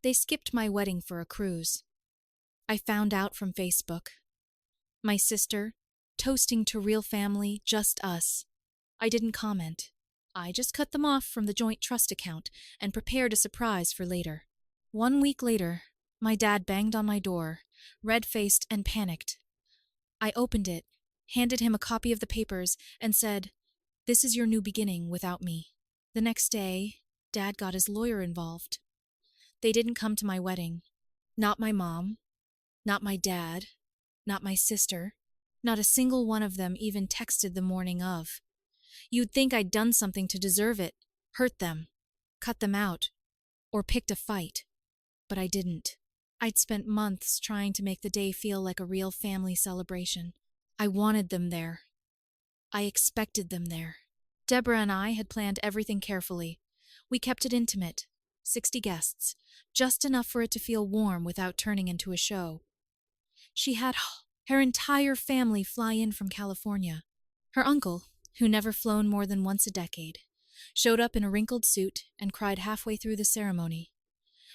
They skipped my wedding for a cruise. I found out from Facebook. My sister, toasting to real family, just us. I didn't comment. I just cut them off from the joint trust account and prepared a surprise for later. 1 week later, my dad banged on my door, red-faced and panicked. I opened it, handed him a copy of the papers, and said, "This is your new beginning without me." The next day, Dad got his lawyer involved. They didn't come to my wedding. Not my mom, not my dad, not my sister. Not a single one of them even texted the morning of. You'd think I'd done something to deserve it, hurt them, cut them out, or picked a fight. But I didn't. I'd spent months trying to make the day feel like a real family celebration. I wanted them there. I expected them there. Deborah and I had planned everything carefully. We kept it intimate, 60 guests, just enough for it to feel warm without turning into a show. She had her entire family fly in from California. Her uncle, who never flown more than once a decade, showed up in a wrinkled suit and cried halfway through the ceremony.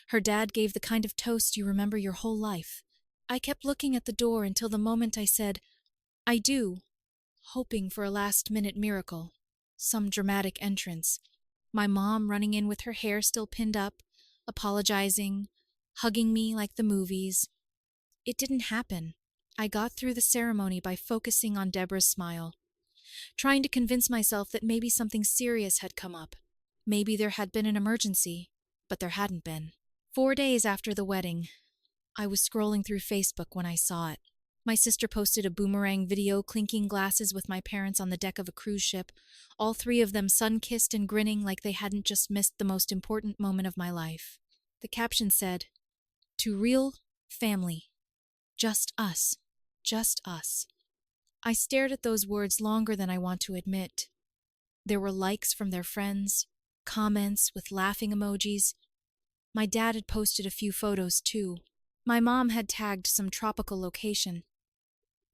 Her dad gave the kind of toast you remember your whole life. I kept looking at the door until the moment I said, "I do," hoping for a last-minute miracle, some dramatic entrance. My mom running in with her hair still pinned up, apologizing, hugging me like the movies. It didn't happen. I got through the ceremony by focusing on Deborah's smile, trying to convince myself that maybe something serious had come up. Maybe there had been an emergency, but there hadn't been. 4 days after the wedding, I was scrolling through Facebook when I saw it. My sister posted a boomerang video clinking glasses with my parents on the deck of a cruise ship, all three of them sun-kissed and grinning like they hadn't just missed the most important moment of my life. The caption said, "To real family. Just us. Just us." I stared at those words longer than I want to admit. There were likes from their friends, comments with laughing emojis. My dad had posted a few photos too. My mom had tagged some tropical location.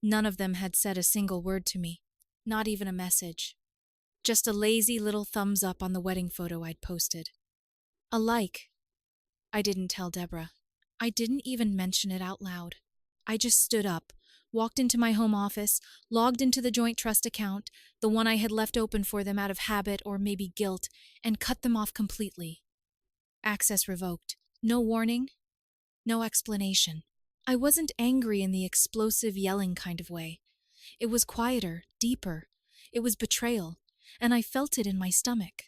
None of them had said a single word to me, not even a message. Just a lazy little thumbs up on the wedding photo I'd posted. A like. I didn't tell Deborah. I didn't even mention it out loud. I just stood up, walked into my home office, logged into the joint trust account, the one I had left open for them out of habit or maybe guilt, and cut them off completely. Access revoked. No warning, no explanation. I wasn't angry in the explosive yelling kind of way. It was quieter, deeper. It was betrayal, and I felt it in my stomach.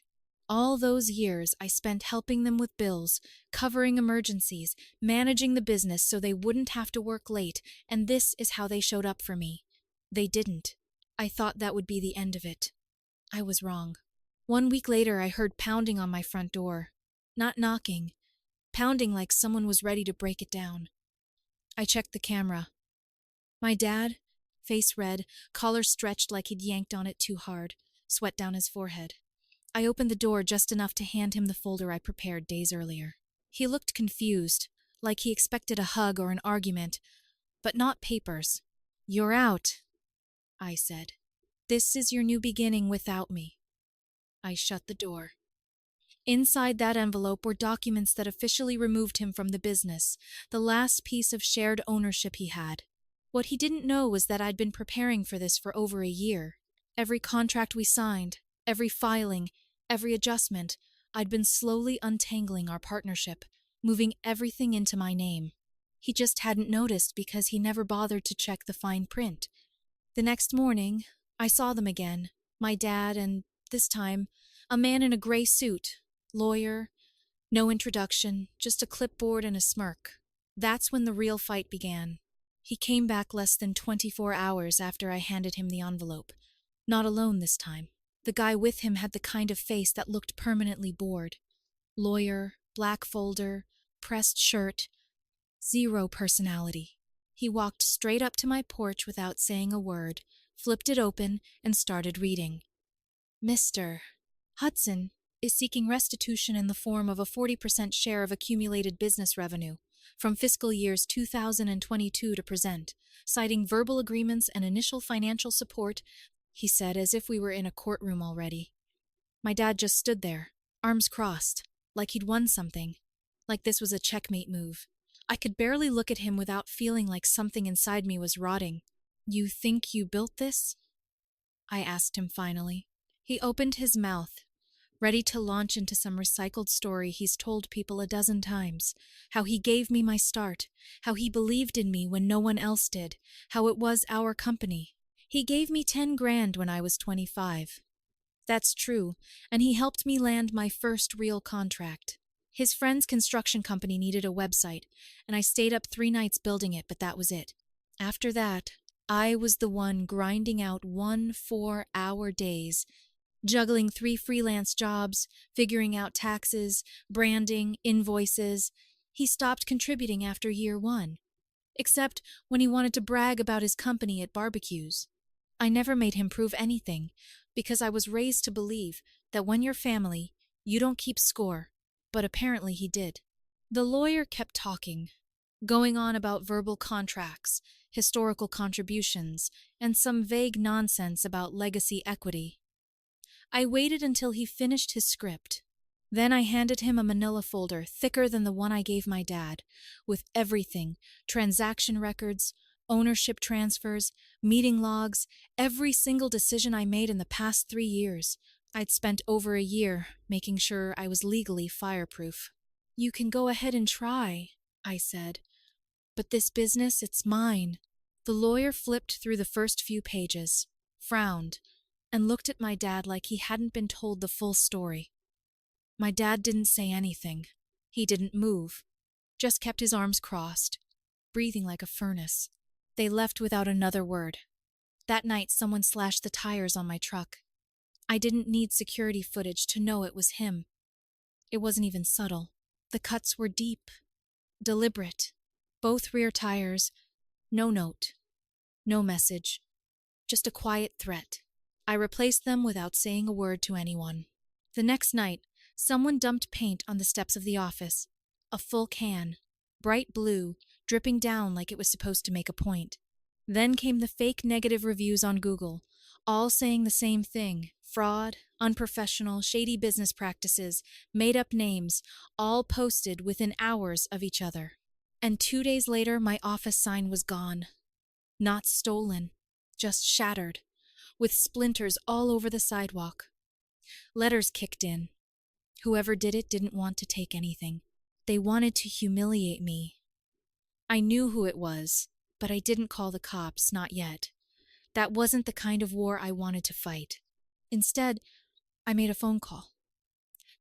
All those years I spent helping them with bills, covering emergencies, managing the business so they wouldn't have to work late, and this is how they showed up for me. They didn't. I thought that would be the end of it. I was wrong. 1 week later, I heard pounding on my front door. Not knocking. Pounding like someone was ready to break it down. I checked the camera. My dad, face red, collar stretched like he'd yanked on it too hard, sweat down his forehead. I opened the door just enough to hand him the folder I prepared days earlier. He looked confused, like he expected a hug or an argument, but not papers. "You're out," I said. "This is your new beginning without me." I shut the door. Inside that envelope were documents that officially removed him from the business, the last piece of shared ownership he had. What he didn't know was that I'd been preparing for this for over a year. Every contract we signed, every filing, every adjustment, I'd been slowly untangling our partnership, moving everything into my name. He just hadn't noticed because he never bothered to check the fine print. The next morning, I saw them again, my dad and, this time, a man in a gray suit, lawyer, no introduction, just a clipboard and a smirk. That's when the real fight began. He came back less than 24 hours after I handed him the envelope. Not alone this time. The guy with him had the kind of face that looked permanently bored. Lawyer, black folder, pressed shirt, zero personality. He walked straight up to my porch without saying a word, flipped it open, and started reading. "Mr. Hudson is seeking restitution in the form of a 40% share of accumulated business revenue from fiscal years 2022 to present, citing verbal agreements and initial financial support," he said as if we were in a courtroom already. My dad just stood there, arms crossed, like he'd won something. like this was a checkmate move. I could barely look at him without feeling like something inside me was rotting. "You think you built this?" I asked him finally. He opened his mouth, ready to launch into some recycled story he's told people a dozen times. How he gave me my start, how he believed in me when no one else did, how it was our company. He gave me 10 grand when I was 25. That's true, and he helped me land my first real contract. His friend's construction company needed a website, and I stayed up 3 nights building it, but that was it. After that, I was the one grinding out 1 4-hour days, juggling 3 freelance jobs, figuring out taxes, branding, invoices. He stopped contributing after year 1, except when he wanted to brag about his company at barbecues. I never made him prove anything, because I was raised to believe that when you're family, you don't keep score, but apparently he did. The lawyer kept talking, going on about verbal contracts, historical contributions, and some vague nonsense about legacy equity. I waited until he finished his script. Then I handed him a manila folder thicker than the one I gave my dad, with everything: transaction records, ownership transfers, meeting logs, every single decision I made in the past 3 years. I'd spent over a year making sure I was legally fireproof. "You can go ahead and try," I said, "but this business, it's mine." The lawyer flipped through the first few pages, frowned, and looked at my dad like he hadn't been told the full story. My dad didn't say anything. He didn't move, just kept his arms crossed, breathing like a furnace. They left without another word. That night, someone slashed the tires on my truck. I didn't need security footage to know it was him. It wasn't even subtle. The cuts were deep, deliberate. Both rear tires, no note, no message, just a quiet threat. I replaced them without saying a word to anyone. The next night, someone dumped paint on the steps of the office. A full can, bright blue, dripping down like it was supposed to make a point. Then came the fake negative reviews on Google, all saying the same thing: fraud, unprofessional, shady business practices, made-up names, all posted within hours of each other. And 2 days later, my office sign was gone. Not stolen, just shattered, with splinters all over the sidewalk. Letters kicked in. Whoever did it didn't want to take anything. They wanted to humiliate me. I knew who it was, but I didn't call the cops, not yet. That wasn't the kind of war I wanted to fight. Instead, I made a phone call.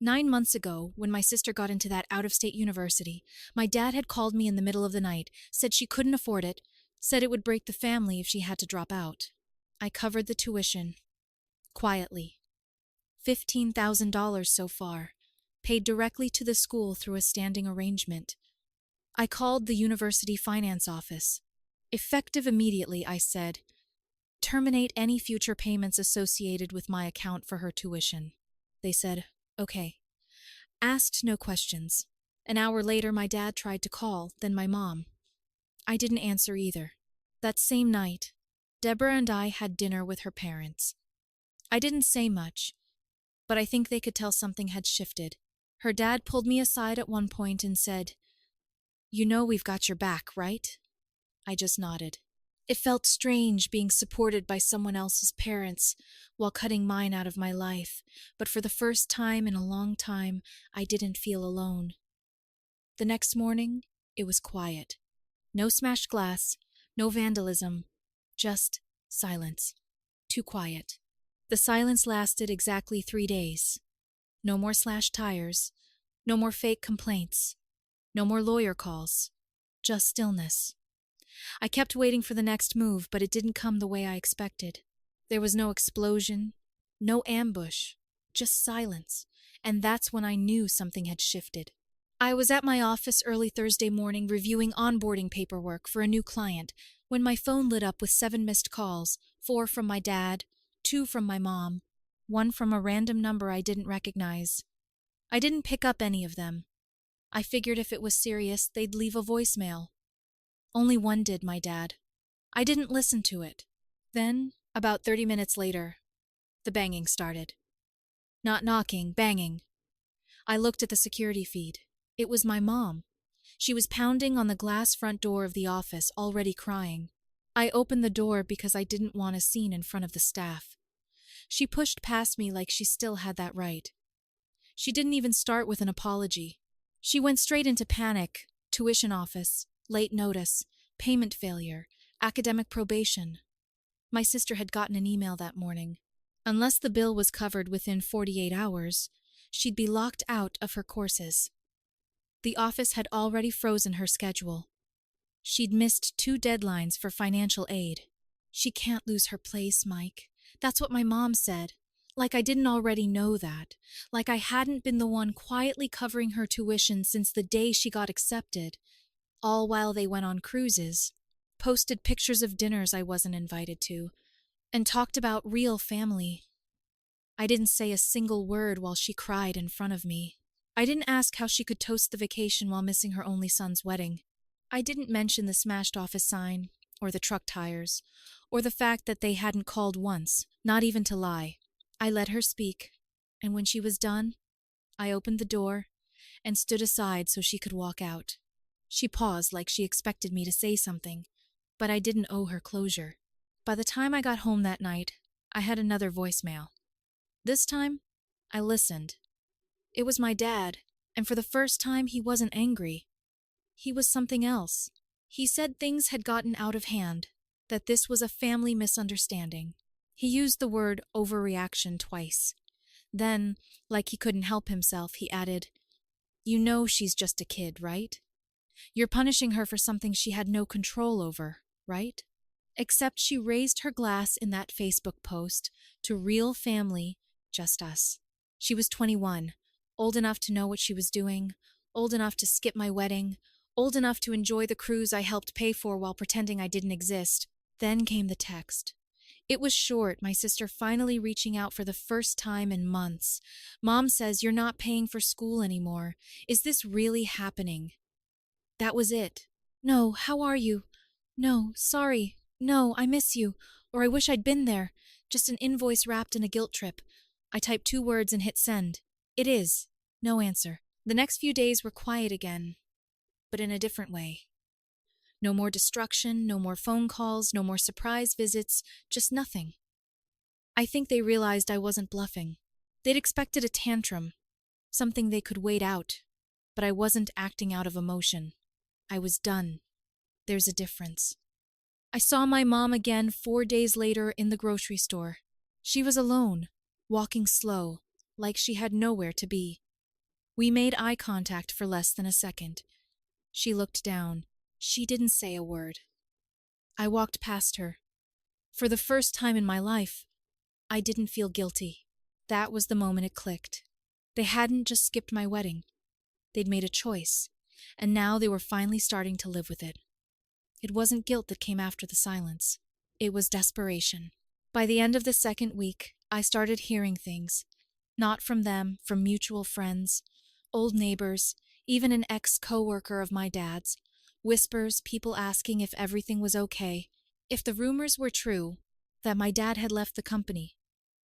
9 months ago, when my sister got into that out-of-state university, my dad had called me in the middle of the night, said she couldn't afford it, said it would break the family if she had to drop out. I covered the tuition, quietly. $15,000 so far, paid directly to the school through a standing arrangement. I called the university finance office. Effective immediately, I said, "Terminate any future payments associated with my account for her tuition." They said, "Okay." Asked no questions. An hour later, my dad tried to call, then my mom. I didn't answer either. That same night, Deborah and I had dinner with her parents. I didn't say much, but I think they could tell something had shifted. Her dad pulled me aside at one point and said, "You know we've got your back, right?" I just nodded. It felt strange being supported by someone else's parents while cutting mine out of my life, but for the first time in a long time, I didn't feel alone. The next morning, it was quiet. No smashed glass, no vandalism, just silence. Too quiet. The silence lasted exactly 3 days. No more slashed tires, no more fake complaints, no more lawyer calls, just stillness. I kept waiting for the next move, but it didn't come the way I expected. There was no explosion, no ambush, just silence, and that's when I knew something had shifted. I was at my office early Thursday morning reviewing onboarding paperwork for a new client when my phone lit up with 7 missed calls, 4 from my dad, 2 from my mom, 1 from a random number I didn't recognize. I didn't pick up any of them. I figured if it was serious, they'd leave a voicemail. Only one did, my dad. I didn't listen to it. Then, about 30 minutes later, the banging started. Not knocking, banging. I looked at the security feed. It was my mom. She was pounding on the glass front door of the office, already crying. I opened the door because I didn't want a scene in front of the staff. She pushed past me like she still had that right. She didn't even start with an apology. She went straight into panic, tuition office, late notice, payment failure, academic probation. My sister had gotten an email that morning. Unless the bill was covered within 48 hours, she'd be locked out of her courses. The office had already frozen her schedule. She'd missed 2 deadlines for financial aid. She can't lose her place, Mike. That's what my mom said. Like I didn't already know that. Like I hadn't been the one quietly covering her tuition since the day she got accepted. All while they went on cruises, posted pictures of dinners I wasn't invited to, and talked about real family. I didn't say a single word while she cried in front of me. I didn't ask how she could toast the vacation while missing her only son's wedding. I didn't mention the smashed office sign, or the truck tires, or the fact that they hadn't called once, not even to lie. I let her speak, and when she was done, I opened the door and stood aside so she could walk out. She paused like she expected me to say something, but I didn't owe her closure. By the time I got home that night, I had another voicemail. This time, I listened. It was my dad, and for the first time he wasn't angry. He was something else. He said things had gotten out of hand, that this was a family misunderstanding. He used the word overreaction twice. Then, like he couldn't help himself, he added, "You know she's just a kid, right? You're punishing her for something she had no control over, right?" Except she raised her glass in that Facebook post to real family, just us. She was 21, old enough to know what she was doing, old enough to skip my wedding, old enough to enjoy the cruise I helped pay for while pretending I didn't exist. Then came the text. It was short, my sister finally reaching out for the first time in months. "Mom says you're not paying for school anymore. Is this really happening?" That was it. "No, how are you? No, sorry. No, I miss you. Or I wish I'd been there. Just an invoice wrapped in a guilt trip." I typed 2 words and hit send. "It is." No answer. The next few days were quiet again, but in a different way. No more destruction, no more phone calls, no more surprise visits, just nothing. I think they realized I wasn't bluffing. They'd expected a tantrum, something they could wait out, but I wasn't acting out of emotion. I was done. There's a difference. I saw my mom again 4 days later in the grocery store. She was alone, walking slow, like she had nowhere to be. We made eye contact for less than a second. She looked down. She didn't say a word. I walked past her. For the first time in my life, I didn't feel guilty. That was the moment it clicked. They hadn't just skipped my wedding. They'd made a choice, and now they were finally starting to live with it. It wasn't guilt that came after the silence. It was desperation. By the end of the 2nd week, I started hearing things. Not from them, from mutual friends, old neighbors, even an ex-coworker of my dad's. Whispers, people asking if everything was okay. If the rumors were true, that my dad had left the company,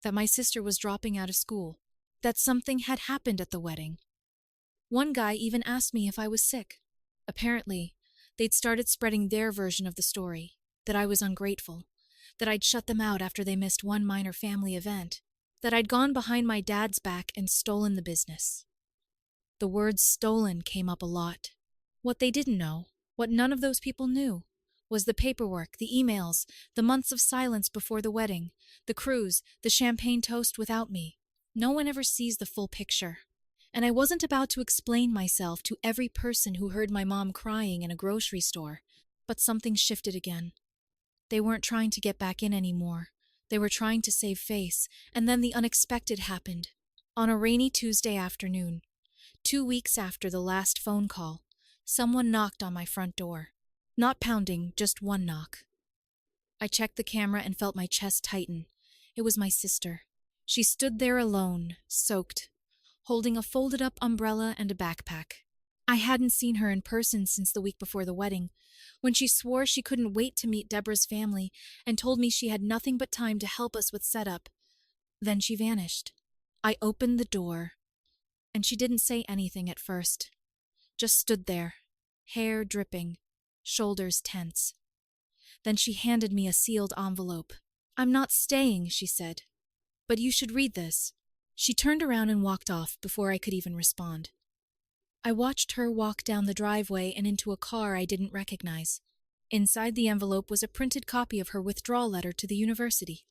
that my sister was dropping out of school, that something had happened at the wedding. One guy even asked me if I was sick. Apparently, they'd started spreading their version of the story, that I was ungrateful, that I'd shut them out after they missed one minor family event, that I'd gone behind my dad's back and stolen the business. The word stolen came up a lot. What they didn't know, what none of those people knew, was the paperwork, the emails, the months of silence before the wedding, the cruise, the champagne toast without me. No one ever sees the full picture. And I wasn't about to explain myself to every person who heard my mom crying in a grocery store. But something shifted again. They weren't trying to get back in anymore. They were trying to save face, and then the unexpected happened. On a rainy Tuesday afternoon, 2 weeks after the last phone call, someone knocked on my front door. Not pounding, just one knock. I checked the camera and felt my chest tighten. It was my sister. She stood there alone, soaked, holding a folded-up umbrella and a backpack. I hadn't seen her in person since the week before the wedding, when she swore she couldn't wait to meet Deborah's family and told me she had nothing but time to help us with setup. Then she vanished. I opened the door, and she didn't say anything at first. just stood there, hair dripping, shoulders tense. Then she handed me a sealed envelope. "I'm not staying," she said, "but you should read this." She turned around and walked off before I could even respond. I watched her walk down the driveway and into a car I didn't recognize. Inside the envelope was a printed copy of her withdrawal letter to the university.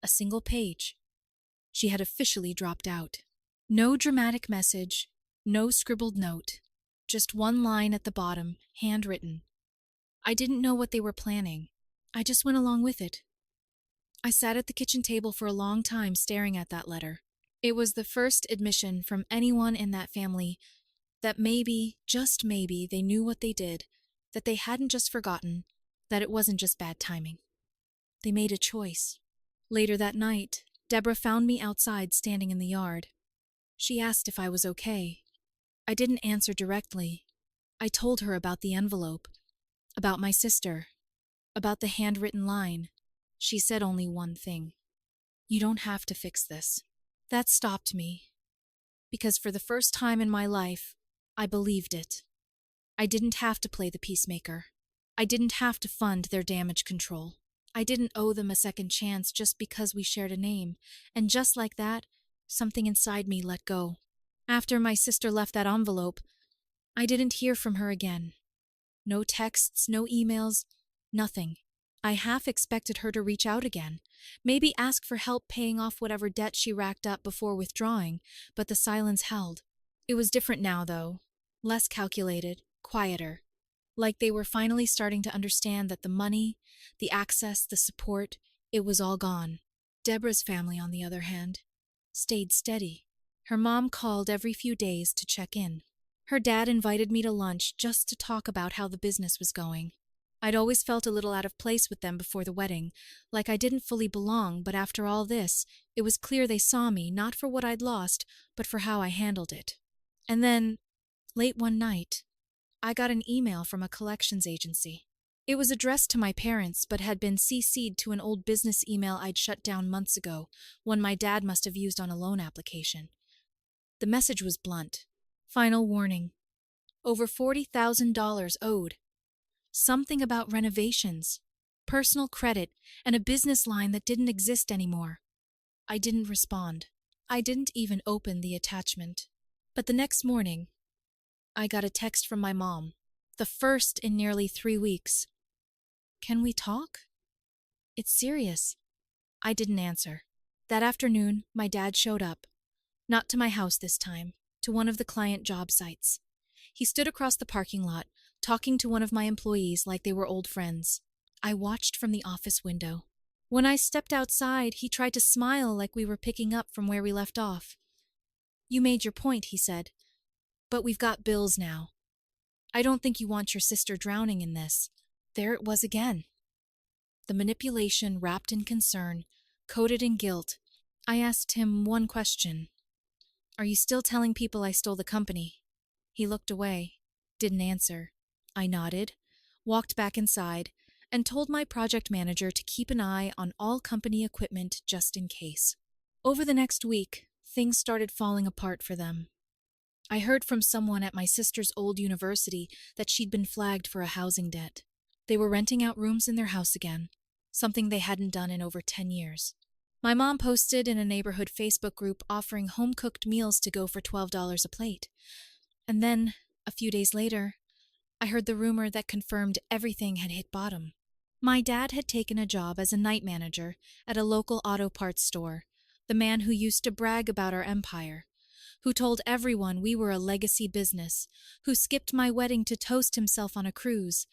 A single page. She had officially dropped out. No dramatic message, no scribbled note, just one line at the bottom, handwritten. I didn't know what they were planning. I just went along with it. I sat at the kitchen table for a long time staring at that letter. It was the first admission from anyone in that family that maybe, just maybe, they knew what they did, that they hadn't just forgotten, that it wasn't just bad timing. They made a choice. Later that night, Deborah found me outside standing in the yard. She asked if I was okay. I didn't answer directly. I told her about the envelope, about my sister, about the handwritten line. She said only one thing. "You don't have to fix this." That stopped me, because for the first time in my life, I believed it. I didn't have to play the peacemaker. I didn't have to fund their damage control. I didn't owe them a second chance just because we shared a name, and just like that, something inside me let go. After my sister left that envelope, I didn't hear from her again. No texts, no emails, nothing. I half expected her to reach out again, maybe ask for help paying off whatever debt she racked up before withdrawing, but the silence held. It was different now, though. Less calculated, quieter. Like they were finally starting to understand that the money, the access, the support, it was all gone. Deborah's family, on the other hand, stayed steady. Her mom called every few days to check in. Her dad invited me to lunch just to talk about how the business was going. I'd always felt a little out of place with them before the wedding, like I didn't fully belong, but after all this, it was clear they saw me not for what I'd lost, but for how I handled it. And then, late one night, I got an email from a collections agency. It was addressed to my parents, but had been CC'd to an old business email I'd shut down months ago, one my dad must have used on a loan application. The message was blunt. Final warning. Over $40,000 owed. Something about renovations, personal credit, and a business line that didn't exist anymore. I didn't respond. I didn't even open the attachment. But the next morning, I got a text from my mom, the first in nearly 3 weeks. "Can we talk? It's serious." I didn't answer. That afternoon, my dad showed up. Not to my house this time, to one of the client job sites. He stood across the parking lot, talking to one of my employees like they were old friends. I watched from the office window. When I stepped outside, he tried to smile like we were picking up from where we left off. "You made your point," he said, "but we've got bills now. I don't think you want your sister drowning in this." There it was again. The manipulation wrapped in concern, coated in guilt. I asked him one question. "Are you still telling people I stole the company?" He looked away, didn't answer. I nodded, walked back inside, and told my project manager to keep an eye on all company equipment just in case. Over the next week, things started falling apart for them. I heard from someone at my sister's old university that she'd been flagged for a housing debt. They were renting out rooms in their house again, something they hadn't done in over 10 years. My mom posted in a neighborhood Facebook group offering home-cooked meals to go for $12 a plate. And then, a few days later, I heard the rumor that confirmed everything had hit bottom. My dad had taken a job as a night manager at a local auto parts store, the man who used to brag about our empire, who told everyone we were a legacy business, who skipped my wedding to toast himself on a cruise,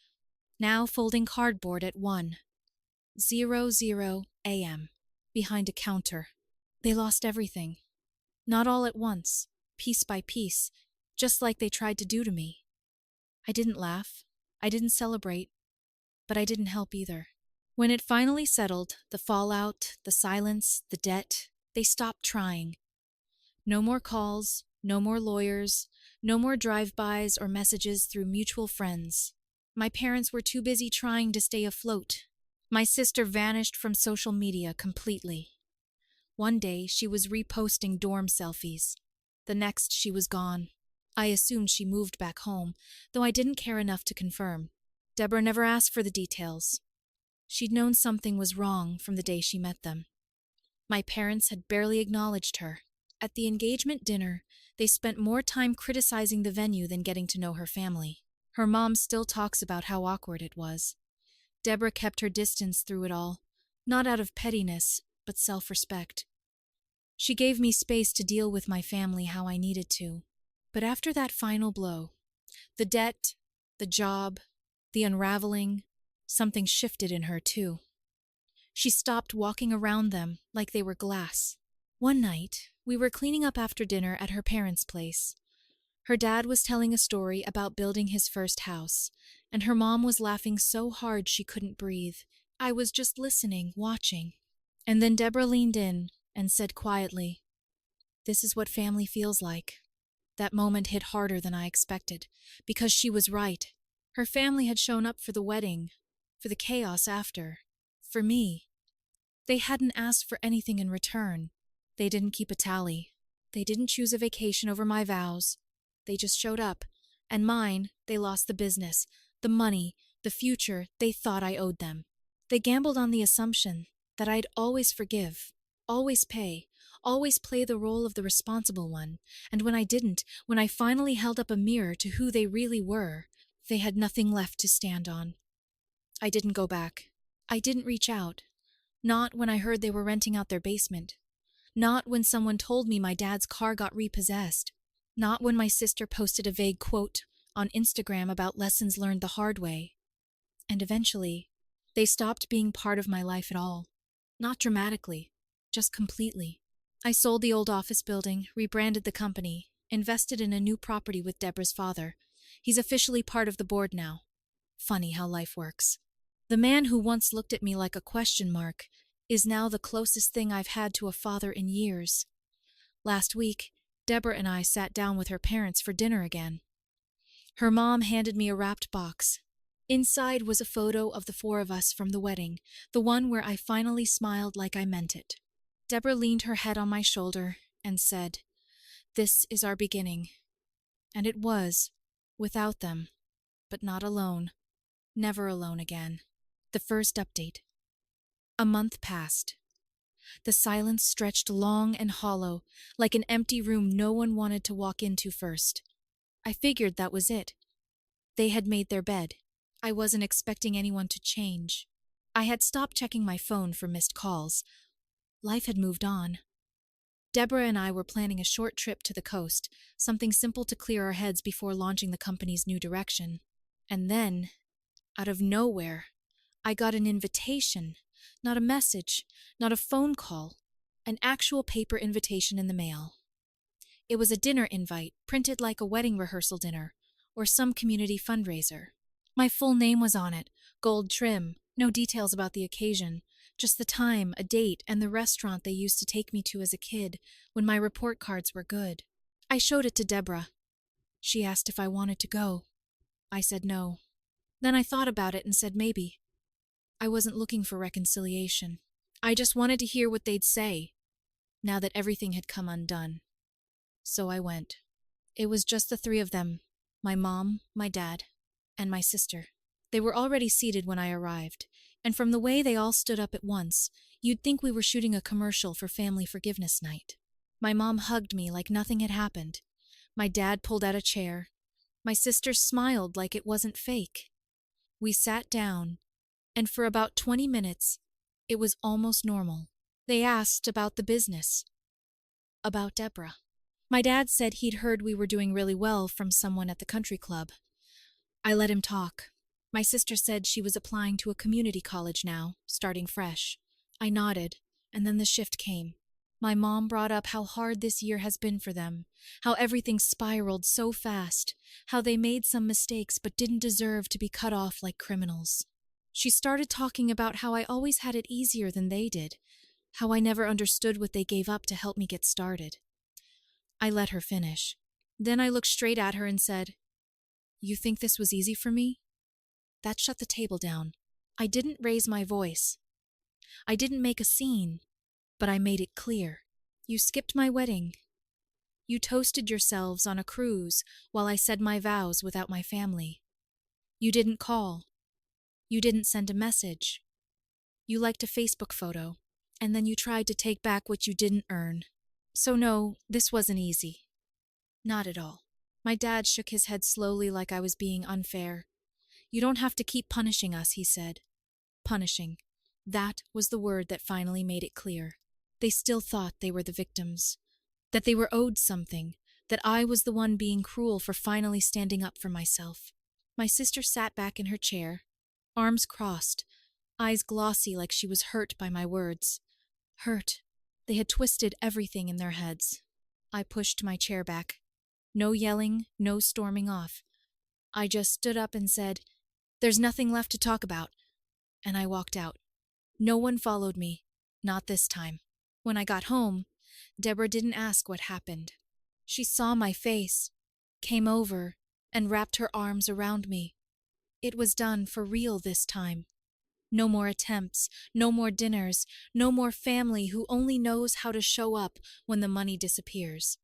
now folding cardboard at 1:00 a.m. behind a counter. They lost everything. Not all at once, piece by piece, just like they tried to do to me. I didn't laugh, I didn't celebrate, but I didn't help either. When it finally settled, the fallout, the silence, the debt, they stopped trying. No more calls, no more lawyers, no more drive-bys or messages through mutual friends. My parents were too busy trying to stay afloat. My sister vanished from social media completely. One day, she was reposting dorm selfies. The next, she was gone. I assumed she moved back home, though I didn't care enough to confirm. Deborah never asked for the details. She'd known something was wrong from the day she met them. My parents had barely acknowledged her. At the engagement dinner, they spent more time criticizing the venue than getting to know her family. Her mom still talks about how awkward it was. Deborah kept her distance through it all, not out of pettiness, but self-respect. She gave me space to deal with my family how I needed to. But after that final blow, the debt, the job, the unraveling, something shifted in her too. She stopped walking around them like they were glass. One night, we were cleaning up after dinner at her parents' place. Her dad was telling a story about building his first house, and her mom was laughing so hard she couldn't breathe. I was just listening, watching. And then Deborah leaned in and said quietly, "This is what family feels like." That moment hit harder than I expected, because she was right. Her family had shown up for the wedding, for the chaos after, for me. They hadn't asked for anything in return. They didn't keep a tally. They didn't choose a vacation over my vows. They just showed up, and mine, they lost the business, the money, the future they thought I owed them. They gambled on the assumption that I'd always forgive, always pay, always play the role of the responsible one, and when I didn't, when I finally held up a mirror to who they really were, they had nothing left to stand on. I didn't go back. I didn't reach out. Not when I heard they were renting out their basement. Not when someone told me my dad's car got repossessed. Not when my sister posted a vague quote on Instagram about lessons learned the hard way. And eventually, they stopped being part of my life at all. Not dramatically, just completely. I sold the old office building, rebranded the company, invested in a new property with Deborah's father. He's officially part of the board now. Funny how life works. The man who once looked at me like a question mark is now the closest thing I've had to a father in years. Last week, Deborah and I sat down with her parents for dinner again. Her mom handed me a wrapped box. Inside was a photo of the four of us from the wedding, the one where I finally smiled like I meant it. Deborah leaned her head on my shoulder and said, "This is our beginning." And it was, without them, but not alone, never alone again. The first update. A month passed. The silence stretched long and hollow, like an empty room no one wanted to walk into first. I figured that was it. They had made their bed. I wasn't expecting anyone to change. I had stopped checking my phone for missed calls. Life had moved on. Deborah and I were planning a short trip to the coast, something simple to clear our heads before launching the company's new direction. And then, out of nowhere, I got an invitation. Not a message, not a phone call, an actual paper invitation in the mail. It was a dinner invite, printed like a wedding rehearsal dinner, or some community fundraiser. My full name was on it, gold trim, no details about the occasion, just the time, a date, and the restaurant they used to take me to as a kid when my report cards were good. I showed it to Deborah. She asked if I wanted to go. I said no. Then I thought about it and said maybe. I wasn't looking for reconciliation. I just wanted to hear what they'd say, now that everything had come undone. So I went. It was just the three of them, my mom, my dad, and my sister. They were already seated when I arrived, and from the way they all stood up at once, you'd think we were shooting a commercial for Family Forgiveness Night. My mom hugged me like nothing had happened. My dad pulled out a chair. My sister smiled like it wasn't fake. We sat down, and for about 20 minutes, it was almost normal. They asked about the business, about Deborah. My dad said he'd heard we were doing really well from someone at the country club. I let him talk. My sister said she was applying to a community college now, starting fresh. I nodded, and then the shift came. My mom brought up how hard this year has been for them, how everything spiraled so fast, how they made some mistakes but didn't deserve to be cut off like criminals. She started talking about how I always had it easier than they did, how I never understood what they gave up to help me get started. I let her finish. Then I looked straight at her and said, "You think this was easy for me?" That shut the table down. I didn't raise my voice. I didn't make a scene, but I made it clear. You skipped my wedding. You toasted yourselves on a cruise while I said my vows without my family. You didn't call. You didn't send a message. You liked a Facebook photo, and then you tried to take back what you didn't earn. So no, this wasn't easy. Not at all. My dad shook his head slowly like I was being unfair. You don't have to keep punishing us, he said. Punishing. That was the word that finally made it clear. They still thought they were the victims, that they were owed something, that I was the one being cruel for finally standing up for myself. My sister sat back in her chair, arms crossed, eyes glossy like she was hurt by my words. Hurt. They had twisted everything in their heads. I pushed my chair back. No yelling, no storming off. I just stood up and said, "There's nothing left to talk about," and I walked out. No one followed me, not this time. When I got home, Deborah didn't ask what happened. She saw my face, came over, and wrapped her arms around me. It was done for real this time. No more attempts, no more dinners, no more family who only knows how to show up when the money disappears.